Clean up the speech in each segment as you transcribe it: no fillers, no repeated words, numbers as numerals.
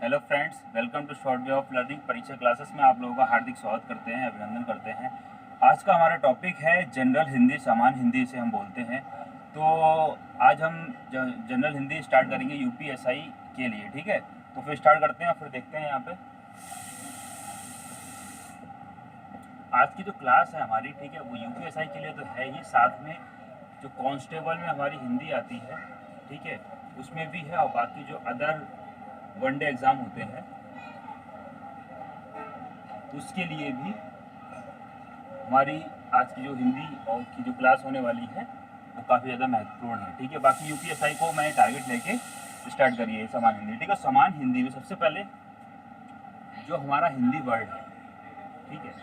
Hello friends, welcome to short way of learning परीक्षा classes में आप लोगों का हार्दिक स्वागत करते हैं, अभिनंदन करते हैं। आज का हमारा टॉपिक है जनरल हिंदी, सामान्य हिंदी से हम बोलते हैं। तो आज हम जनरल हिंदी स्टार्ट करेंगे यूपीएसआई के लिए, ठीक है। तो फिर स्टार्ट करते हैं, फिर देखते हैं यहाँ पे आज की जो क्लास है हमारी, ठीक है, वो यूपीएसआई के लिए तो है ही, साथ में जो कांस्टेबल में हमारी हिंदी आती है, ठीक है, उसमें भी है, और बाकी जो अदर वनडे एग्ज़ाम होते हैं उसके लिए भी हमारी आज की जो हिंदी और की जो क्लास होने वाली है वो काफ़ी ज़्यादा महत्वपूर्ण है, ठीक है। बाकी यूपीएसआई को मैंने टारगेट लेके स्टार्ट करी है समान हिंदी, ठीक है। समान हिंदी में सबसे पहले जो हमारा हिंदी वर्ड है, ठीक है,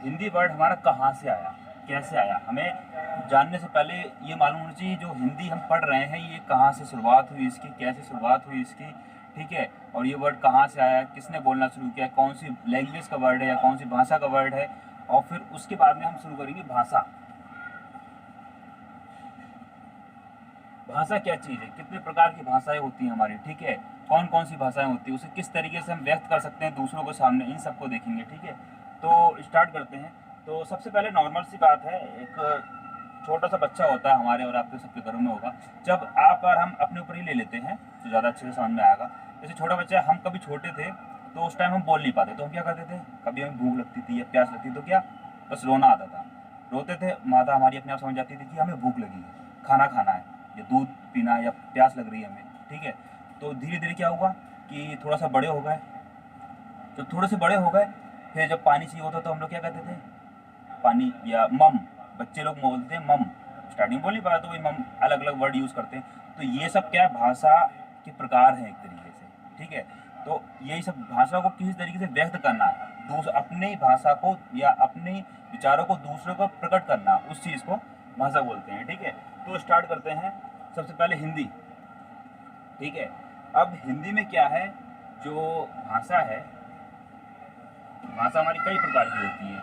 हिंदी वर्ड हमारा कहाँ से आया, कैसे आया, हमें जानने से पहले ये मालूम होना चाहिए जो हिंदी हम पढ़ रहे हैं ये कहाँ से शुरुआत हुई इसकी, कैसे शुरुआत हुई इसकी, ठीक है। और ये वर्ड कहाँ से आया, किसने बोलना शुरू किया, कौन सी लैंग्वेज का वर्ड है या कौन सी भाषा का वर्ड है। और फिर उसके बाद में हम शुरू करेंगे भाषा। भाषा क्या चीज़ है, कितने प्रकार की भाषाएं होती हैं हमारी, ठीक है, कौन कौन सी भाषाएं होती है, उसे किस तरीके से हम व्यक्त कर सकते हैं दूसरों के सामने, इन सबको देखेंगे, ठीक है। तो स्टार्ट करते हैं। तो सबसे पहले नॉर्मल सी बात है, एक छोटा सा बच्चा होता है हमारे और आपके सबके घरों में होगा, जब आप और हम अपने ऊपर ही ले लेते हैं तो ज़्यादा अच्छे से समझ में आएगा। जैसे छोटा बच्चा, हम कभी छोटे थे तो उस टाइम हम बोल नहीं पाते, तो हम क्या करते थे, कभी हमें भूख लगती थी या प्यास लगती तो क्या, बस रोना आता था, रोते थे, माता हमारी अपने आप समझ जाती थी कि हमें भूख लगी है, खाना खाना है, या दूध पीना, या प्यास लग रही है हमें, ठीक है। तो धीरे धीरे क्या हुआ कि थोड़ा सा बड़े हो गए, जब थोड़े से बड़े हो गए फिर जब पानी चाहिए होता तो हम लोग क्या कहते थे, पानी, या मम, बच्चे लोग बोलते हैं मम, स्टार्टिंग बोल नहीं पाया तो वही मम, अलग अलग वर्ड यूज़ करते हैं। तो ये सब क्या है, भाषा के प्रकार हैं एक तरीके से, ठीक है। तो यही सब भाषा को किसी तरीके से व्यक्त करना, अपनी भाषा को या अपने विचारों को दूसरों को प्रकट करना, उस चीज़ को भाषा बोलते हैं, ठीक है। तो स्टार्ट करते हैं सबसे पहले हिंदी, ठीक है। अब हिंदी में क्या है, जो भाषा है, भाषा हमारी कई प्रकार की होती है,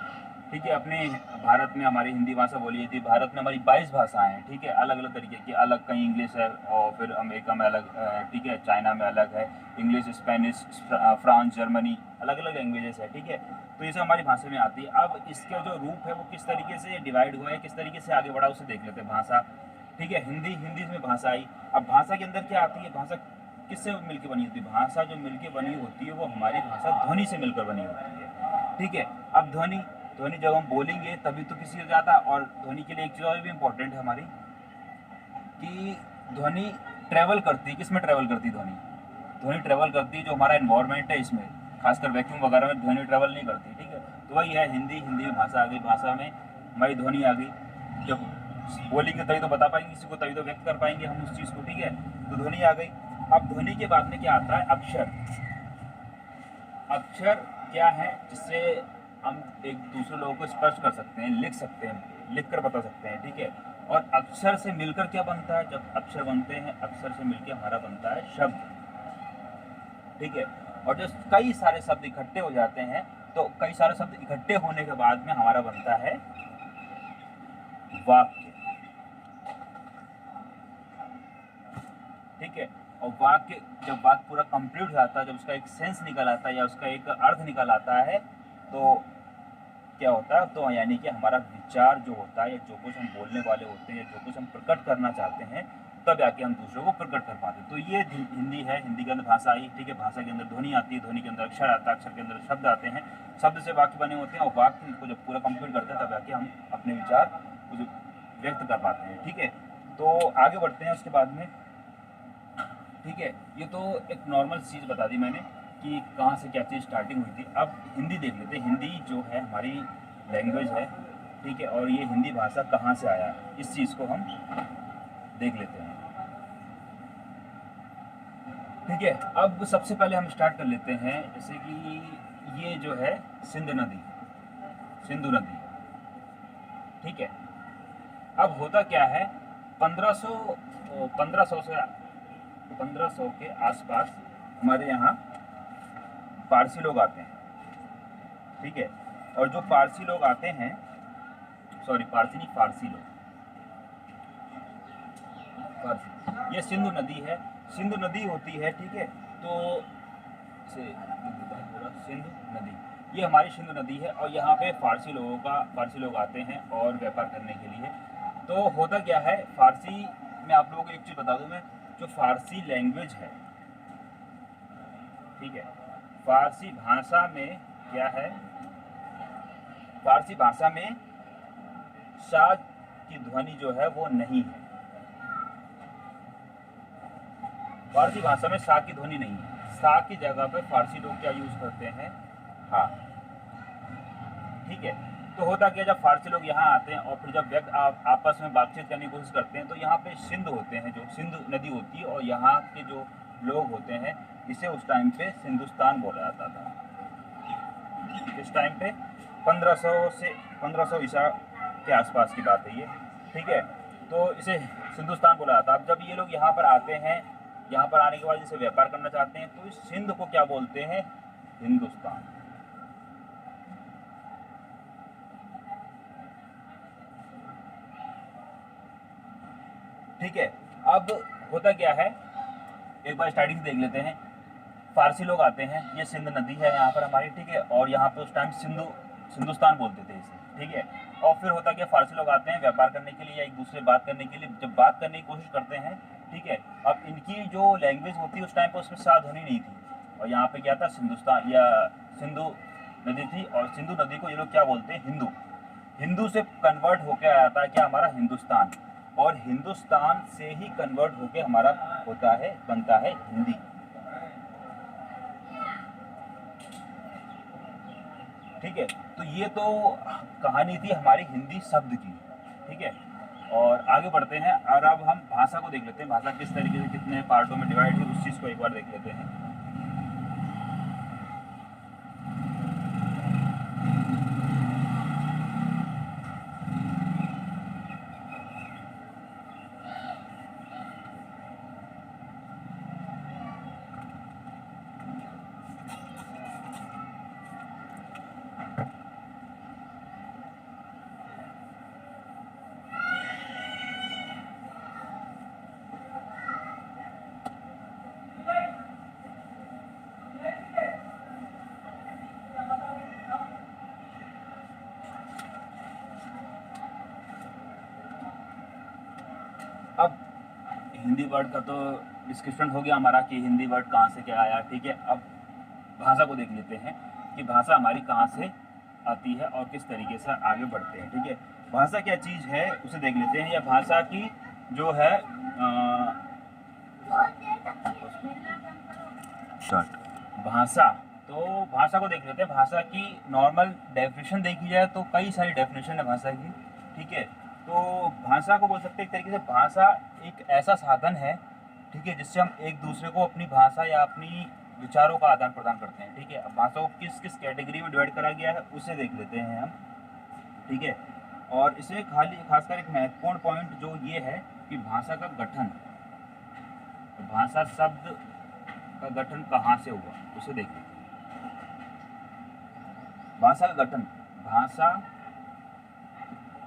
ठीक है। अपने भारत में हमारी हिंदी भाषा बोली जाती है, भारत में हमारी 22 भाषाएं हैं, ठीक है, अलग अलग तरीके की, अलग कहीं इंग्लिश है और फिर अमेरिका में अलग, ठीक है, चाइना में अलग है इंग्लिश, स्पेनिश, फ्रांस, जर्मनी, अलग अलग लैंग्वेजेस है, ठीक है। तो ये सब हमारी भाषा में आती है। अब इसका जो रूप है वो किस तरीके से डिवाइड हुआ है, किस तरीके से आगे बढ़ा, उसे देख लेते हैं। भाषा, ठीक है, हिंदी, हिंदी में भाषा आई। अब भाषा के अंदर क्या आती है, भाषा किससे मिलकर बनी होती है, भाषा जो मिलकर बनी होती है वो हमारी भाषा ध्वनि से मिलकर बनी होती है, ठीक है। अब ध्वनि, ध्वनि जब हम बोलेंगे तभी तो किसी को जाता, और ध्वनि के लिए एक चीज़ और भी इम्पोर्टेंट है हमारी, कि ध्वनि ट्रैवल करती है, किस में ट्रैवल करती है ध्वनि, ध्वनि ट्रैवल करती है जो हमारा एनवायरनमेंट है इसमें, खासकर वैक्यूम वगैरह में ध्वनि ट्रैवल नहीं करती, ठीक है। तो वही है हिंदी, हिंदी में भाषा आ गई, भाषा में हमारी ध्वनि आ गई, जब बोलेंगे तभी तो बता पाएंगे किसी को, तभी तो व्यक्त कर पाएंगे हम उस चीज़ को, ठीक है। तो ध्वनि आ गई। अब ध्वनि के बाद में क्या आता है, अक्षर। अक्षर क्या है, जिससे हम एक दूसरे लोगों को स्पर्श कर सकते हैं, लिख सकते हैं, लिख कर बता सकते हैं, ठीक है। और अक्षर से मिलकर क्या बनता है, जब अक्षर बनते हैं, अक्षर से मिलकर हमारा बनता है शब्द, ठीक है। और जब कई सारे शब्द इकट्ठे हो जाते हैं, तो कई सारे शब्द इकट्ठे होने के बाद में हमारा बनता है वाक्य, ठीक है। और वाक्य, जब वाक्य पूरा कंप्लीट हो जाता है, जब उसका एक सेंस निकल आता है या उसका एक अर्थ निकल आता है, तो क्या होता है, तो यानी कि हमारा विचार जो होता है या जो कुछ हम बोलने वाले होते हैं या जो कुछ हम प्रकट करना चाहते हैं, तब जाके हम दूसरों को प्रकट कर पाते हैं। तो ये हिंदी है, हिंदी के अंदर भाषा आई, ठीक है, भाषा के अंदर ध्वनि आती है, ध्वनि के अंदर अक्षर आता है, अक्षर के अंदर शब्द आते हैं, शब्द से वाक्य बने होते हैं, और वाक्य को जब पूरा कंप्लीट करते हैं तब जाके हम अपने विचार को व्यक्त कर पाते हैं, ठीक है। तो आगे बढ़ते हैं उसके बाद में, ठीक है। ये तो एक नॉर्मल चीज़ बता दी मैंने कि कहाँ से क्या चीज़ स्टार्टिंग हुई थी। अब हिंदी देख लेते हैं, हिंदी जो है हमारी लैंग्वेज है, ठीक है, और ये हिंदी भाषा कहाँ से आया, इस चीज़ को हम देख लेते हैं, ठीक है। अब सबसे पहले हम स्टार्ट कर लेते हैं, जैसे कि ये जो है सिंध नदी, सिंधु नदी, ठीक है। अब होता क्या है, 1500 के आसपास हमारे यहाँ पारसी लोग आते हैं, ठीक है। और जो पारसी लोग आते हैं, सॉरी पारसी नहीं, फारसी लोग, फारसी, ये सिंधु नदी है, सिंधु नदी होती है, ठीक है। तो से लिख देता हूँ पूरा, सिंध नदी। ये हमारी सिंधु नदी है और यहाँ पे फारसी लोग आते हैं और व्यापार करने के लिए। तो होता क्या है, फारसी में आप लोगों को एक चीज़ बता दूँ मैं, जो फारसी लैंग्वेज है, ठीक है, फारसी भाषा में क्या है, फारसी भाषा में शाद की ध्वनि जो है वो नहीं है। फारसी भाषा में सा की ध्वनि नहीं है। सा की जगह पे फारसी लोग क्या यूज करते हैं, हा। ठीक है, तो होता क्या, जब फारसी लोग यहाँ आते हैं और फिर जब व्यक्ति आपस में बातचीत करने की कोशिश करते हैं, तो यहाँ पे सिंध होते हैं, जो सिंध नदी होती है, और यहाँ के जो लोग होते हैं, इसे उस टाइम पे सिंधुस्तान बोला जाता था। इस टाइम पे 1500 ईसा के आसपास की बात है ये, ठीक है। तो इसे सिंधुस्तान बोला जाता है। अब जब ये लोग यहाँ पर आते हैं, यहाँ पर आने के बाद जैसे व्यापार करना चाहते हैं, तो इस सिंध को क्या बोलते हैं, हिंदुस्तान। ठीक है, अब होता क्या है, एक बार स्टार्टिंग से देख लेते हैं। फारसी लोग आते हैं, ये सिंध नदी है यहाँ पर हमारी, ठीक है, और यहाँ पे उस टाइम सिंधुस्तान बोलते थे इसे, ठीक है। और फिर होता क्या, फारसी लोग आते हैं व्यापार करने के लिए या एक दूसरे से बात करने के लिए, जब बात करने की कोशिश करते हैं, ठीक है। अब इनकी जो लैंग्वेज होती है उस टाइम पर उसमें सा ध्वनि नहीं थी, और यहाँ पे क्या था, सिंधुस्तान या सिंधु नदी थी, और सिंधु नदी को ये लोग क्या बोलते हैं, हिंदू। हिंदू से कन्वर्ट होकर आया था क्या, हमारा हिंदुस्तान, और हिंदुस्तान से ही कन्वर्ट होके हमारा होता है, बनता है हिंदी। ठीक है, तो ये तो कहानी थी हमारी हिंदी शब्द की, ठीक है। और आगे बढ़ते हैं, और अब हम भाषा को देख लेते हैं, भाषा किस तरीके से कितने पार्टों में डिवाइड है, उस चीज़ को एक बार देख लेते हैं। अब हिंदी वर्ड का तो डिस्क्रिप्शन हो गया हमारा कि हिंदी वर्ड कहाँ से क्या आया, ठीक है। अब भाषा को देख लेते हैं कि भाषा हमारी कहाँ से आती है और किस तरीके से आगे बढ़ते हैं, ठीक है। भाषा क्या चीज़ है उसे देख लेते हैं, या भाषा की जो है भाषा, तो भाषा को देख लेते हैं। भाषा की नॉर्मल डेफिनेशन देखी जाए तो कई सारी डेफिनेशन है भाषा की, ठीक है। तो भाषा को बोल सकते हैं एक तरीके से, भाषा एक ऐसा साधन है, ठीक है, जिससे हम एक दूसरे को अपनी भाषा या अपनी विचारों का आदान प्रदान करते हैं, ठीक है। अब भाषा को किस किस कैटेगरी में डिवाइड करा गया है उसे देख लेते हैं हम, ठीक है। और इसे खासकर एक महत्वपूर्ण पॉइंट जो ये है कि भाषा का गठन, भाषा शब्द का गठन कहाँ से हुआ उसे देख लेते हैं। भाषा का गठन, भाषा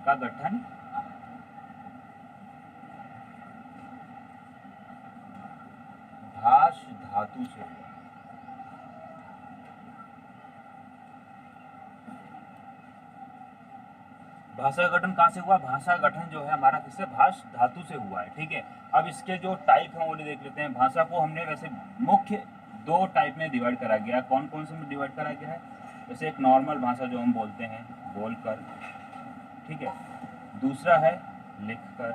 का गठन भाष धातु से हुआ। भाषा का गठन कहाँ से हुआ, भाषा का गठन जो है हमारा किससे, भाष धातु से हुआ है, ठीक है। अब इसके जो टाइप हैं वो देख लेते हैं। भाषा को हमने वैसे मुख्य दो टाइप में डिवाइड करा गया है। कौन कौन से में डिवाइड करा गया है, जैसे एक नॉर्मल भाषा जो हम बोलते हैं बोलकर, ठीक है। दूसरा है लिखकर,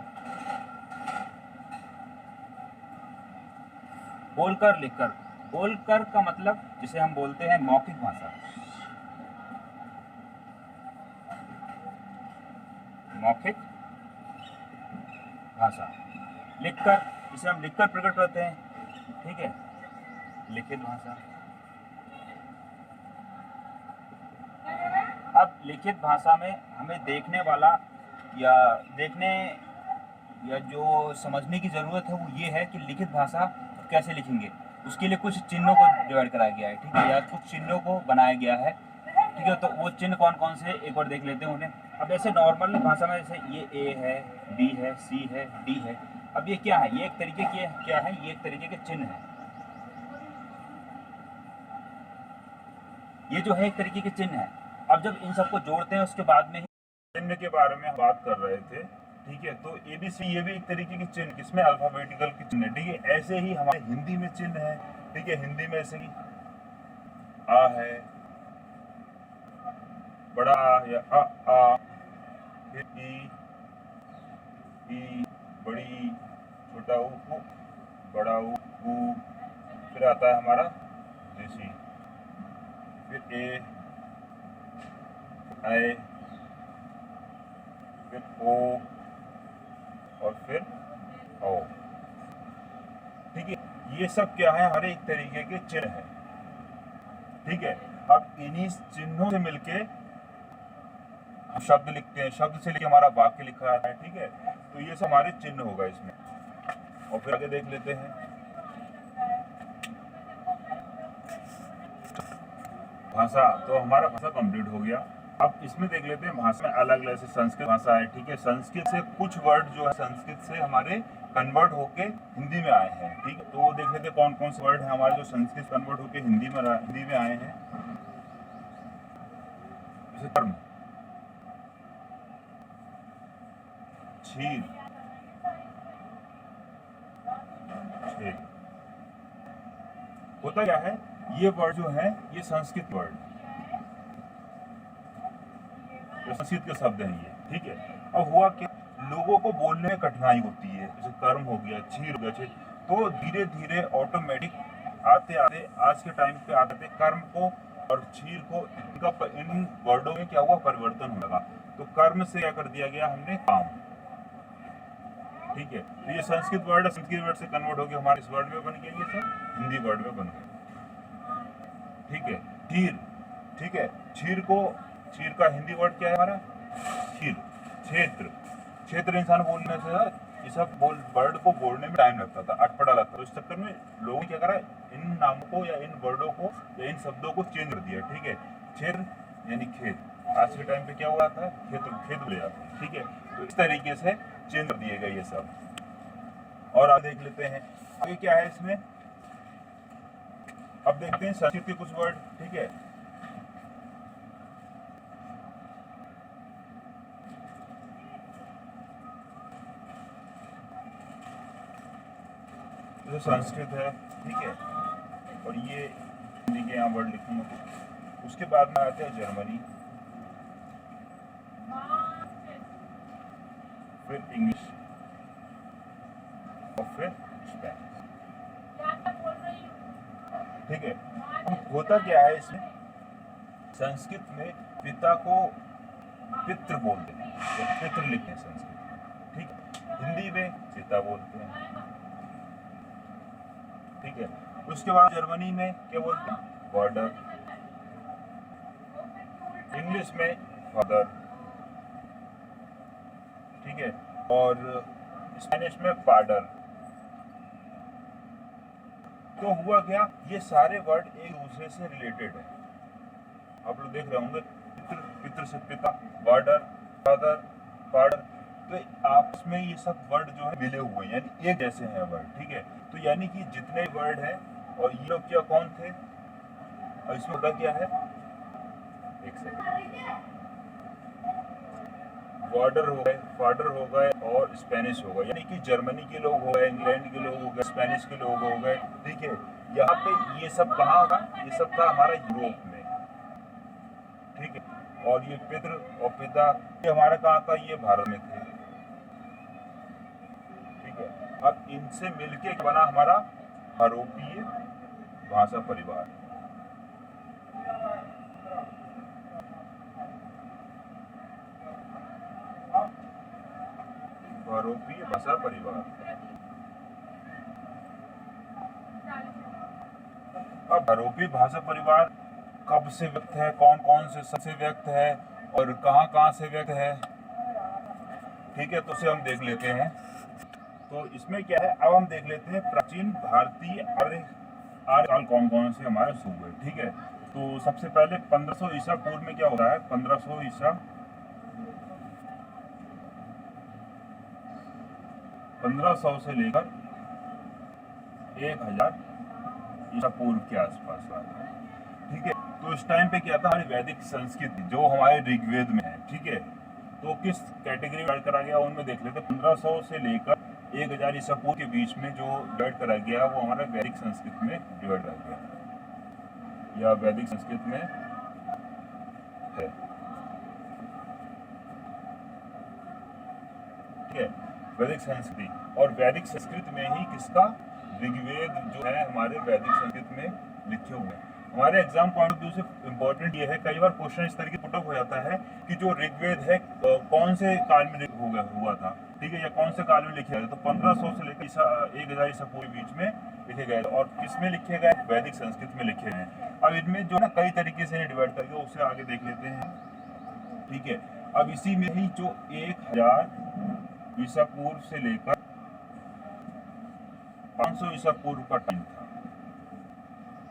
बोलकर लिखकर। बोलकर का मतलब जिसे हम बोलते हैं मौखिक भाषा, मौखिक भाषा। लिखकर, इसे हम लिखकर प्रकट करते हैं, ठीक है, लिखित भाषा। अब लिखित भाषा में हमें देखने वाला या जो समझने की ज़रूरत है वो ये है कि लिखित भाषा कैसे लिखेंगे, उसके लिए कुछ चिन्हों को डिवाइड करा गया है, ठीक है, या कुछ चिन्हों को बनाया गया है, ठीक है। तो वो चिन्ह कौन कौन से एक बार देख लेते हैं उन्हें। अब जैसे नॉर्मल भाषा में जैसे ये ए है, बी है, सी है, डी है। अब ये क्या है, ये एक तरीके के क्या है, ये एक तरीके के चिन्ह है, ये जो है एक तरीके के चिन्ह है। अब जब इन सबको जोड़ते हैं उसके बाद में ही चिन्ह के बारे में बात कर रहे थे, ठीक है। तो ABC ये भी एक तरीके के चिन्ह, किसमें, अल्फाबेटिकल के चिन्ह, ठीक है। ऐसे ही हमारे हिंदी में चिन्ह है, ठीक है। हिंदी में ऐसे ही आ है, बड़ा आ या आ, फिर ई, बड़ी, छोटा ऊ, बड़ा ऊ, फिर आता है हमारा देशी, फिर ए, आई, फिर ओ और फिर ओ, ठीक है। ये सब क्या है, हर एक तरीके के चिन्ह है, ठीक है। अब इन्हीं चिन्हों से मिलके हम शब्द लिखते हैं, शब्द से लेके हमारा वाक्य लिखा है, ठीक है। तो ये सब हमारे चिन्ह होगा इसमें। और फिर आगे देख लेते हैं भाषा। तो हमारा भाषा कंप्लीट हो गया। अब इसमें देख लेते हैं भाषा में अलग अलग, जैसे संस्कृत भाषा है, ठीक है। संस्कृत से कुछ वर्ड जो है संस्कृत से हमारे कन्वर्ट होके हिंदी में आए हैं, ठीक है। तो वो देख लेते हैं कौन कौन से वर्ड हैं हमारे जो संस्कृत कन्वर्ट होके हिंदी में आए हैं। जैसे कर्म, छील, छेद। होता क्या है, ये वर्ड जो है ये संस्कृत वर्ड, तो संस्कृत के शब्द हैं ये, ठीक है। अब हुआ कि लोगों को बोलने में कठिनाई होती है, जैसे कर्म हो गया, छीर हो गया, छेद। तो धीरे धीरे ऑटोमेटिक आते आते आज के टाइम पे आते कर्म को और छीर को इन वर्डों में क्या हुआ, परिवर्तन होने लगा। तो कर्म से क्या कर दिया गया हमने, काम, ठीक है। तो ये संस्कृत वर्ड है, संस्कृत वर्ड से कन्वर्ट हो गया हमारे इस वर्ड में बन गया, ये सब हिंदी वर्ड में बन गया, ठीक है। छीर, ठीक है। छीर का हिंदी वर्ड क्या है हमारा, छीर। क्षेत्र, क्षेत्र इंसान बोलने से ये सब वर्ड को बोलने में टाइम लगता था, अटपटा लगता था। तो इस चक्कर में लोगों ने क्या करा, इन नामों को या इन वर्डों को या इन शब्दों को चेंज कर दिया, ठीक है। क्षेत्र यानी खेत, आज के टाइम पे क्या हुआ था, खेत बोले जाते हैं, ठीक है। तो इस तरीके से चेंज कर दिए गए ये सब। और आगे देख लेते हैं आगे क्या है इसमें। अब देखते हैं संस्कृत के कुछ वर्ड, ठीक है। जो संस्कृत है, ठीक है। और ये हिंदी के यहाँ वर्ड लिखूंगा। उसके बाद में आते हैं जर्मनी, फिर इंग्लिश और फिर स्पेनिश, ठीक है। होता क्या है इसमें, संस्कृत में पिता को पितृ बोलते हैं, तो पितृ लिखते हैं संस्कृत, ठीक है। हिंदी में पिता बोलते हैं, ठीक है। उसके बाद जर्मनी में क्या बोलते हैं, बॉर्डर। इंग्लिश में फादर, ठीक है। और स्पेनिश में फादर। तो हुआ क्या, ये सारे वर्ड एक दूसरे से रिलेटेड है। आप लोग देख रहे होंगे, पितृ से पिता, बॉर्डर, फादर, फादर। तो आपस में ये सब वर्ड जो है मिले हुए हैं, यानी एक जैसे हैं वर्ड, ठीक है। तो यानी कि जितने वर्ड हैं, और ये लोग क्या कौन थे, और इसमें होता क्या है, एक सेकंड, बॉर्डर हो गए, फादर हो गए और स्पेनिश हो गए, यानी कि जर्मनी के लोग हो गए, इंग्लैंड के लोग हो गए, स्पेनिश के लोग हो गए, ठीक है। यहाँ पे ये सब कहाँ था, ये सब था हमारा यूरोप में, ठीक है। और ये पितृ और पिता ये हमारा कहाँ था, ये भारत में थे, ठीक है। अब इनसे मिलके बना हमारा यूरोपीय भाषा परिवार, यूरोपीय भाषा परिवार। अब यूरोपीय भाषा परिवार कब से व्यक्त है, कौन कौन से सबसे व्यक्त है और कहाँ कहाँ से व्यक्त है, ठीक है। तो उसे हम देख लेते हैं। तो इसमें क्या है, अब हम देख लेते हैं प्राचीन भारतीय आर्यकाल कौन कौन से हमारे शुरू हुए, ठीक है। तो सबसे पहले 1500 ईसा पूर्व में क्या हो रहा है, 1500 ईसा 1500 से लेकर 1000 ईसा पूर्व के आसपास आ रहा है, ठीक है। तो तो इस टाइम पे क्या था, हमारी वैदिक संस्कृत जो हमारे ऋग्वेद में है, ठीक है, तो किस कैटेगरी में करा गया उनमें देख लेते हैं। 1500 से लेकर 1000 ईसा पूर्व के बीच में जो डिवाइड करा गया वो हमारा वैदिक संस्कृत में डिवाइड करा गया या वैदिक संस्कृत में है, ठीक है, वैदिक संस्कृति। और वैदिक संस्कृत में ही किसका, ऋग्वेद जो है हमारे वैदिक संस्कृत में लिखे हुए हैं। हमारे एग्जाम पॉइंट ऑफ व्यू से इम्पोर्टेंट ये है, कई बार क्वेश्चन इस तरीके पुटअप हो जाता है कि जो ऋग्वेद है कौन से काल में हुआ था, ठीक है, या कौन से काल में लिखे गए। तो 1500 से लेकर 1000 ईसा पूर्व के बीच में लिखे गए और किसमें लिखे गए, वैदिक संस्कृत में लिखे गए। अब इनमें जो ना कई तरीके से डिवाइड करके उससे आगे देख लेते हैं, ठीक है। अब इसी में ही जो 1000 ईसा पूर्व से लेकर 500 ईसा पूर्व का टाइम था,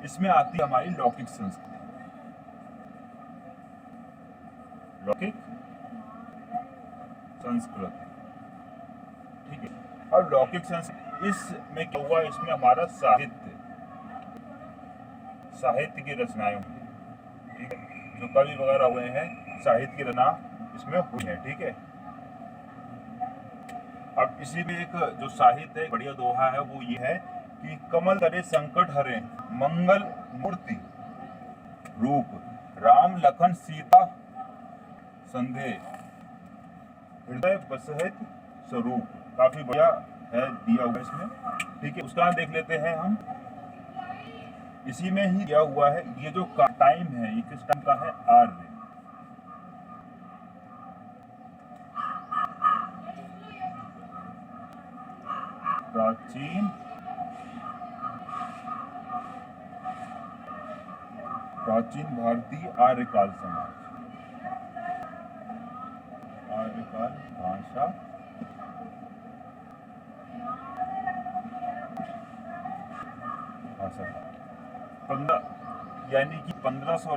इसमें आती है हमारी लौकिक संस्कृति, लौकिक संस्कृति, ठीक है। अब लौकिक संस्कृति इसमें क्या हुआ, इसमें हमारा साहित्य की रचनाएं हुई, ठीक है, जो कवि वगैरह हुए हैं, साहित्य की रचना इसमें हुई है, ठीक है। अब इसी में एक जो साहित्य है बढ़िया दोहा है वो ये है कि कमल तरे संकट हरे मंगल मूर्ति रूप, राम लखन सीता संदेह हृदय बसहित स्वरूप। काफी बढ़िया है दिया हुआ इसमें, ठीक है। उसका देख लेते हैं हम, इसी में ही दिया हुआ है। ये जो टाइम है ये किस टाइम का है, आर्य, प्राचीन भारतीय आर्यकाल समाज, आर्यकाल भाषा यानी कि 1500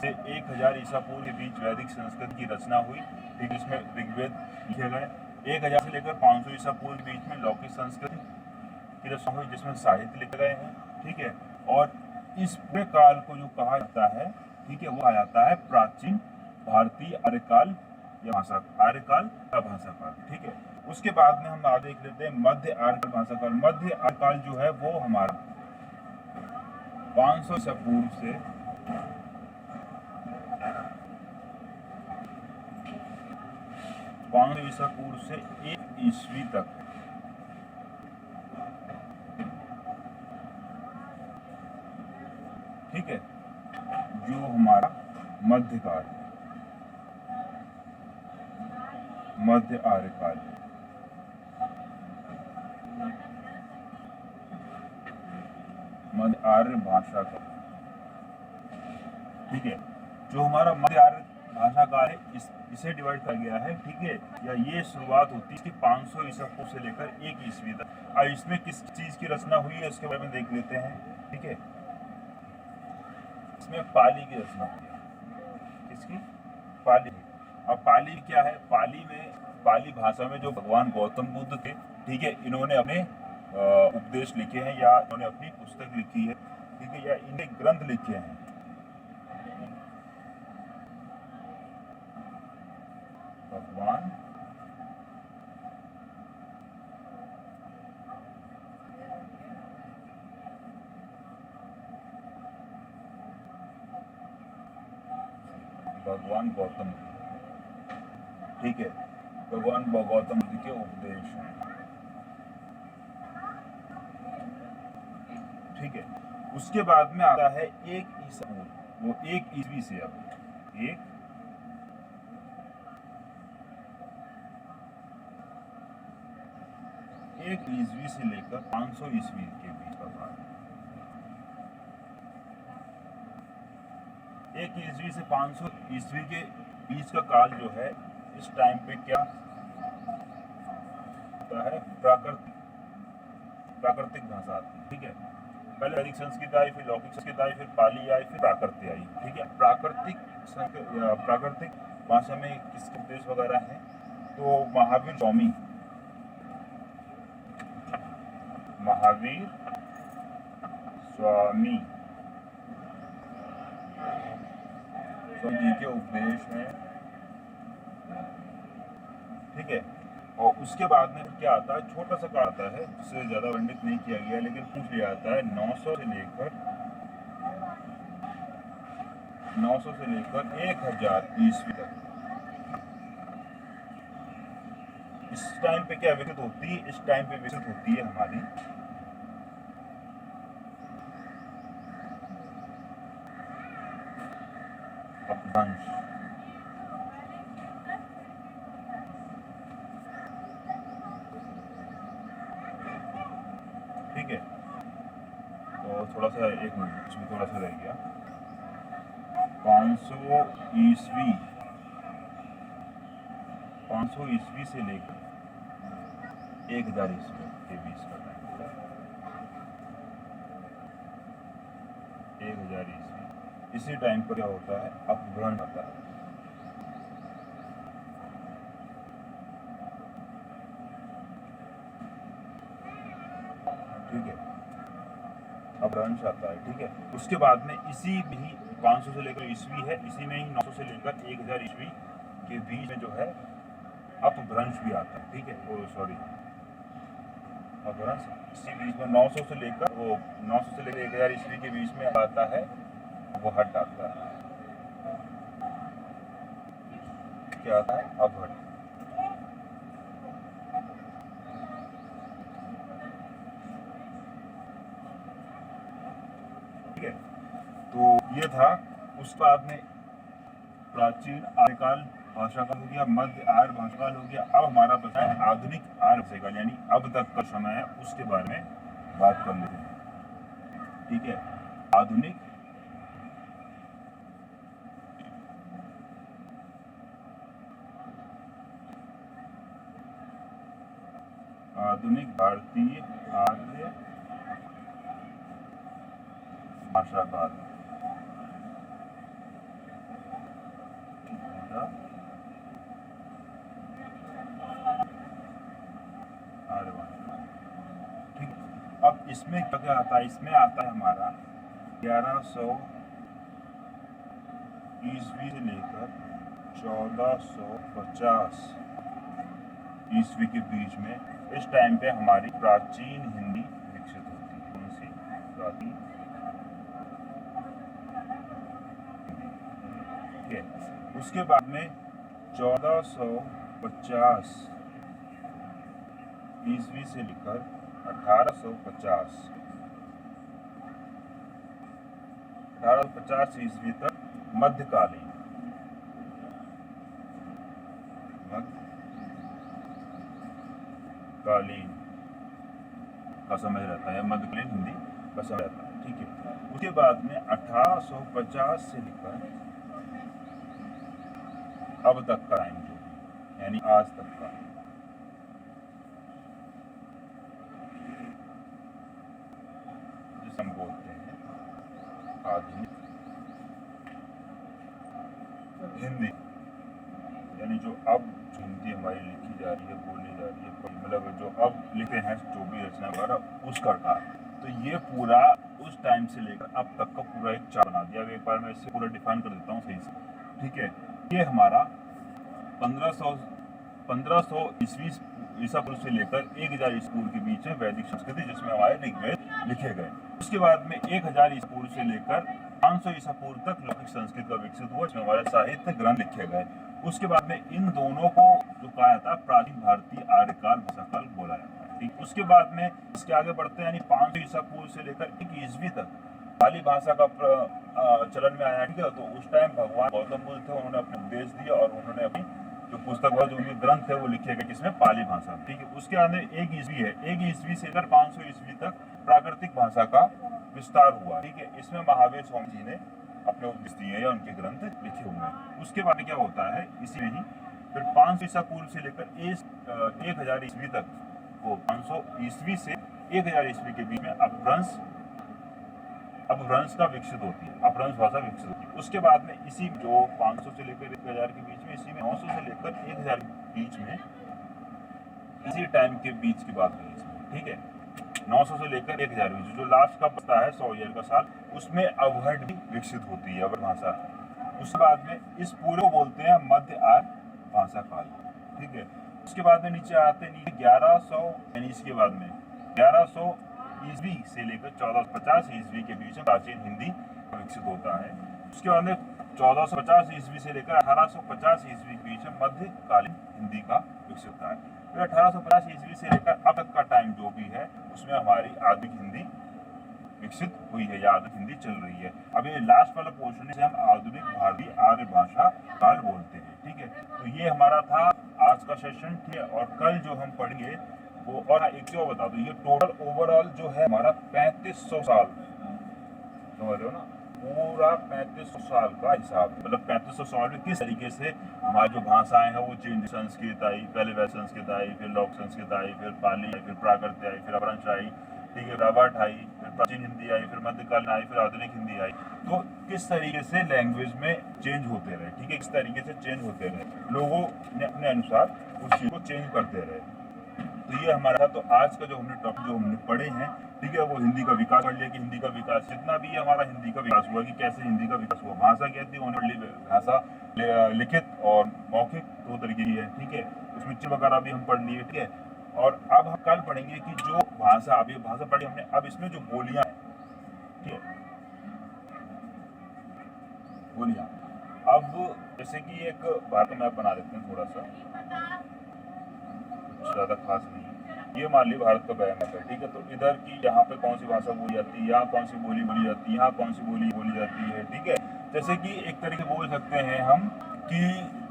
से 1000 ईसा पूर्व के बीच वैदिक संस्कृत की रचना हुई, ठीक, इसमें ऋग्वेद लिखे गए। 1000 से लेकर 500 ईसा पूर्व के बीच में लौकिक संस्कृत की रचना हुई जिसमें साहित्य लिखे गए हैं, ठीक है। और इस पूरे काल को जो कहा जाता है, ठीक है, वो कहा जाता है प्राचीन भारतीय आर्यकाल या भाषा, आर्यकाल या भाषा काल, ठीक है। उसके बाद में हम आगे देख लेते हैं मध्य आर्यकाल भाषा काल। मध्य आर्यकाल जो है वो हमारा 500 ईसा पूर्व से 500 ईसा पूर्व से 1 ईस्वी तक, ठीक है, जो हमारा मध्यकाल, मध्य आर्यकाल है। मध्य आर्य भाषा का, ठीक है, जो हमारा मध्य आर्य भाषा का है इसे डिवाइड किया गया है, ठीक है, या ये शुरुआत होती है इसकी 500 ईसा पूर्व से लेकर 1 ईस्वी तक। अब इसमें किस चीज की रचना हुई है उसके बारे में देख लेते हैं, ठीक है। इसमें पाली की रचना हुई है, किसकी, पाली। अब पाली क्या है, पाली भाषा में जो भगवान गौतम बुद्ध थे, ठीक है, इन्होंने अपने उपदेश लिखे हैं या इन्होंने अपनी पुस्तक लिखी है, ठीक है, या इन्हें ग्रंथ लिखे हैं। भगवान गौतम, ठीक है, भगवान गौतम बुद्ध के उपदेश हैं, ठीक है। उसके बाद में आता है 1 ईसा पूर्व, वो 1 ईस्वी से, अब 1 ईस्वी से लेकर 500 ईस्वी के बीच का काल। 1 ईस्वी से 500 ईस्वी के बीच का काल जो है, इस टाइम पे क्या होता है, प्राकृतिक भाषा आती है, ठीक है। पहले वैदिक संस्कृत आई, फिर लौकिक संस्कृत आई, फिर पाली आई, फिर प्राकृत आई, ठीक है। प्राकृतिक भाषा में किसके उपदेश वगैरह हैं, तो महावीर स्वामी स्वामी जी के उपदेश में, ठीक है। और उसके बाद में क्या आता है, छोटा सा काल आता है जिससे ज्यादा वर्णित नहीं किया गया, लेकिन पूछ लिया जाता है 900 से लेकर 1000 ईस्वी तक। इस टाइम पे क्या विकसित होती है, इस टाइम पे विकसित होती है हमारी अपभ्रंश। ठीक है, तो थोड़ा सा एक मिनट इसमें थोड़ा सा रह गया। 500 ईस्वी 500 ईस्वी से लेकर 1000 ईस्वी के बीच का टाइम होता है। 1000 ईस्वी, इसी टाइम पर क्या होता है, अपभ्रंश होता है। ठीक है, अपभ्रंश आता है। ठीक है, उसके बाद में इसी भी 500 से लेकर ईस्वी है, इसी में ही 900 से लेकर 1000 ईस्वी के बीच में जो है अपभ्रंश भी आता है। ठीक है, ओ सॉरी, अपभ्रंश इसी बीच में 900 से लेकर 1000 ईस्वी के बीच में आता है, वो हट आता है। क्या आता है, अपहट। ठीक है, तो ये था। उस बाद में प्राचीन आर्यकाल भाषा काल हो गया, मध्य आर्य भाषा काल हो गया। अब हमारा बचा है आधुनिक आर्य भाषा काल, यानी अब तक का समय है, उसके बारे में बात कर लेते हैं। ठीक है, आधुनिक भारतीय आर्य भाषा काल। ठीक, अब इसमें क्या आता है, इसमें आता है हमारा 1100 ईस्वी से लेकर 1450 ईस्वी के बीच में। इस टाइम पे हमारी प्राचीन हिंदी विकसित होती है। कौन सी प्राचीन? ठीक है, उसके बाद में 1450 ईस्वी से लेकर 1850 ईस्वी तक मध्यकालीन का समय रहता है, मध्यकालीन हिंदी का समय रहता है। ठीक है, उसके बाद में 1850 से लेकर अब तक का टाइम जो भी, यानी आज तक का, जिसे हम बोलते हैं आधुनिक हिंदी, यानी जो अब हिंदी हमारी लिखी जा रही है, बोली जा रही है, मतलब जो अब लिखते हैं जो भी रचना वगैरह, उसका काल। तो ये पूरा उस टाइम से लेकर अब तक का पूरा एक चार्ट बना दिया। अब एक बार मैं इसे पूरा डिफाइन कर देता हूँ सही से। ठीक है, ये हमारा 1500 ईसा पूर्व से लेकर 1000 ईसा पूर्व के बीच में वैदिक संस्कृति, जिसमें हमारे ऋग्वेद लिखे गए। उसके बाद में 1000 ईसा पूर्व से लेकर 500 ईसा पूर्व तक लौकिक संस्कृत का विकसित हुआ, जिसमें हमारे साहित्य ग्रंथ लिखे गए। उसके बाद में इन दोनों को जो कहा जाता है प्राचीन भारतीय आर्यकाल भाषा काल बोला जाता है। ठीक, उसके बाद में इसके आगे बढ़ते हैं, यानी 500 ईसा पूर्व से लेकर 1 ईस्वी तक पाली भाषा का चलन में आया। ठीक है, तो उस टाइम भगवान गौतम बुद्ध थे, उन्होंने अपने उपदेश दिया और उन्होंने अपनी जो पुस्तक जो उनके ग्रंथ थे वो लिखे गए, जिसमें पाली भाषा। ठीक है, उसके आगे 1 ईस्वी है, 1 ईस्वी से लेकर 500 ईस्वी तक प्राकृतिक भाषा का विस्तार हुआ। ठीक है, इसमें महावीर स्वामी जी ने अपने उपदेश दिए या उनके ग्रंथ लिखे हुए हैं। उसके बाद क्या होता है, इसी में ही फिर 500 ईसा पूर्व से लेकर 1000 ईस्वी तक, वो 500 ईस्वी से 1000 ईस्वी के बीच में अपभ्रंश का विकसित होती है, अपभ्रंश भाषा विकसित होती है। उसके बाद में इसी जो 500 से लेकर 1000 के बीच में, इसी में 900 से लेकर 1000 के बीच में, इसी टाइम के बीच की बात है इसमें। ठीक है, 900 से लेकर 1000 बीच जो लास्ट का बचता है 100 ईयर का साल, उसमें अवहट भी विकसित होती है, अवहट भाषा। उसके बाद में इस पूरे को बोलते हैं मध्य आर्य भाषा काल, ठीक है। उसके बाद में नीचे आते हैं, नीचे 1100 यानी इसके बाद में 1100 ईस्वी से लेकर 1450 ईस्वी के बीच में प्राचीन हिंदी विकसित होता है। उसके बाद में 1450 ईस्वी से लेकर 1850 ईस्वी के बीच में मध्यकालीन हिंदी का विकसित होता है। फिर 1850 ईस्वी से लेकर अब तक का टाइम जो भी है उसमें हमारी आधुनिक हिंदी विकसित हुई है या आधुनिक हिंदी चल रही है। अब ये लास्ट वाला पोर्शन है हम आधुनिक भारतीय आर्य भाषा काल बोलते हैं, ठीक है। तो ये हमारा था आज का सेशन, ठीक है। और कल जो हम पढ़ेंगे वो, और एक चीज और बता दो, ये टोटल ओवरऑल जो है हमारा 3500 साल, समझ रहे हो ना, पूरा 3500 साल का हिसाब, मतलब 3500 साल में किस तरीके से हमारी जो भाषाएं हैं वो चेंज, संस्कृत आई, पहले वैदिक संस्कृत आई, फिर लोक संस्कृत आई, फिर पाली आई, फिर प्राकृत आई, फिर अपभ्रंश आई, ठीक है, रावट आई, फिर प्राचीन हिंदी आई, फिर मध्यकालीन आई, फिर आधुनिक हिंदी आई। तो किस तरीके से लैंग्वेज में चेंज होते रहे, ठीक है, किस तरीके से चेंज होते रहे, लोगों ने अपने अनुसार उस चीज को चेंज करते रहे। तो ये हमारा, तो आज का जो हमने टॉपिक जो हमने पढ़े हैं, ठीक है, वो हिंदी का विकास पढ़ लिया कि हिंदी का विकास जितना भी हमारा हिंदी का विकास हुआ, कि कैसे हिंदी का विकास हुआ। भाषा कहती है भाषा लिखित और मौखिक दो तरीके की है, ठीक है। उसमें चिन्ह वगैरह भी हम पढ़ लिए, ठीक है। और अब हम कल पढ़ेंगे कि जो भाषा, अभी भाषा पढ़ी हमने, अब इसमें जो बोलियां हैं, ठीक है, बोलियां। अब जैसे कि एक भारत का मैप बना देते हैं थोड़ा सा, ज्यादा खास नहीं, ये मान ली भारत का मैप है, ठीक है। तो इधर की यहाँ पे कौन सी भाषा बोली जाती है, यहाँ कौन सी बोली बोली जाती है, यहाँ कौन सी बोली बोली जाती है, ठीक है। जैसे कि एक तरीके बोल सकते हैं हम कि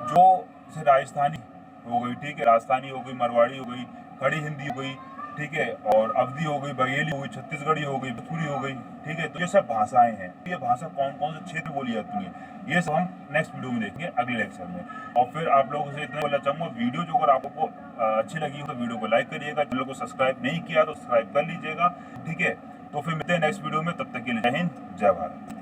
जो जैसे राजस्थानी हो गई, ठीक है, राजस्थानी हो गई, मरवाड़ी हो गई, खड़ी हिंदी हो गई, ठीक है, और अवधी हो गई, बघेली हो गई, छत्तीसगढ़ी हो गई, भोजपुरी हो गई, ठीक है। तो ये सब भाषाएं हैं। ये भाषा कौन कौन से क्षेत्र बोली जाती है, ये सब हम नेक्स्ट वीडियो में देखेंगे, अगले लेक्चर में। और फिर आप लोगों से इतना बोलना चाहूँगा, वीडियो जो अगर आपको अच्छी लगी हो तो वीडियो को लाइक करिएगा, चैनल को सब्सक्राइब नहीं किया तो सब्सक्राइब कर लीजिएगा, ठीक है। तो फिर मिलते हैं नेक्स्ट वीडियो में, तब तक के लिए जय हिंद, जय भारत।